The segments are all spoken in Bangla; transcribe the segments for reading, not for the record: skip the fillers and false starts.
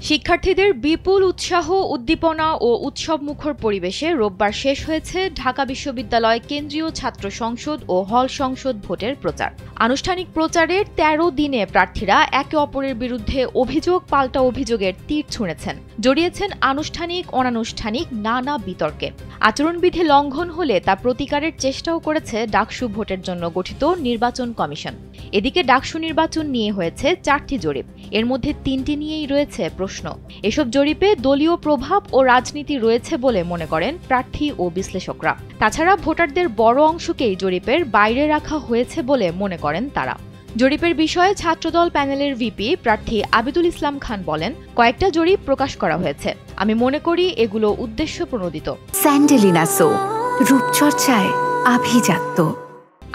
শিক্ষার্থীদের বিপুল উৎসাহ, উদ্দীপনা ও উৎসবমুখর পরিবেশে রোববার শেষ হয়েছে ঢাকা বিশ্ববিদ্যালয় কেন্দ্রীয় ছাত্র সংসদ ও হল সংসদ ভোটের প্রচার। আনুষ্ঠানিক প্রচারের ১৩ দিনে প্রার্থীরা একে অপরের বিরুদ্ধে অভিযোগ পাল্টা অভিযোগের তীর ছুঁড়েছেন, জড়িয়েছেন আনুষ্ঠানিক অনানুষ্ঠানিক নানা বিতর্কে। আচরণবিধি লঙ্ঘন হলে তা প্রতিকারের চেষ্টাও করেছে ডাকসু ভোটের জন্য গঠিত নির্বাচন কমিশন। এদিকে ডাকসু নির্বাচন নিয়ে হয়েছে ৪টি জরিপ, এর মধ্যে ৩টি নিয়েই রয়েছে প্রশ্ন। এসব জরিপে দলীয় প্রভাব ও রাজনীতি রয়েছে বলে মনে করেন প্রার্থী ও বিশ্লেষকরা। তাছাড়া ভোটারদের বড় অংশকেই জরিপের বাইরে রাখা হয়েছে বলে মনে করেন তারা। জরিপের বিষয়ে ছাত্রদল প্যানেলের ভিপি প্রার্থী আবিদুল ইসলাম খান বলেন, কয়েকটা জরিপ প্রকাশ করা হয়েছে, আমি মনে করি এগুলো উদ্দেশ্য প্রণোদিত। স্যান্ডেলিনা সো, রূপচর্চায় আভিজাত্য।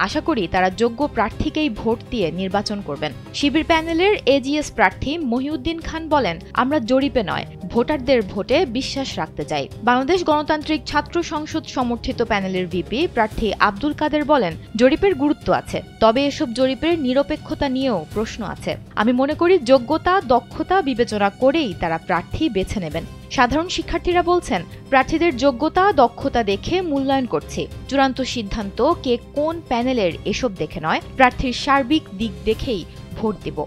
আশা করি তারা যোগ্য প্রার্থীকেই ভোট দিয়ে নির্বাচন করবেন। শিবির প্যানেলের এজিএস প্রার্থী মহিউদ্দিন খান বলেন, আমরা জরিপে নয়, ভোটারদের ভোটে বিশ্বাস রাখতে চাই। বাংলাদেশ গণতান্ত্রিক ছাত্র সংসদ সমর্থিত প্যানেলের ভিপি প্রার্থী আব্দুল কাদের বলেন, জরিপের গুরুত্ব আছে, তবে এসব জরিপের নিরপেক্ষতা নিয়েও প্রশ্ন আছে। আমি মনে করি যোগ্যতা, দক্ষতা বিবেচনা করেই তারা প্রার্থী বেছে নেবেন। সাধারণ শিক্ষার্থীরা বলছেন, প্রার্থীদের যোগ্যতা, দক্ষতা দেখে মূল্যায়ন করছি। চূড়ান্ত সিদ্ধান্ত কে কোন প্যানেলের এসব দেখে নয়, প্রার্থীর সার্বিক দিক দেখেই ভোট দেব।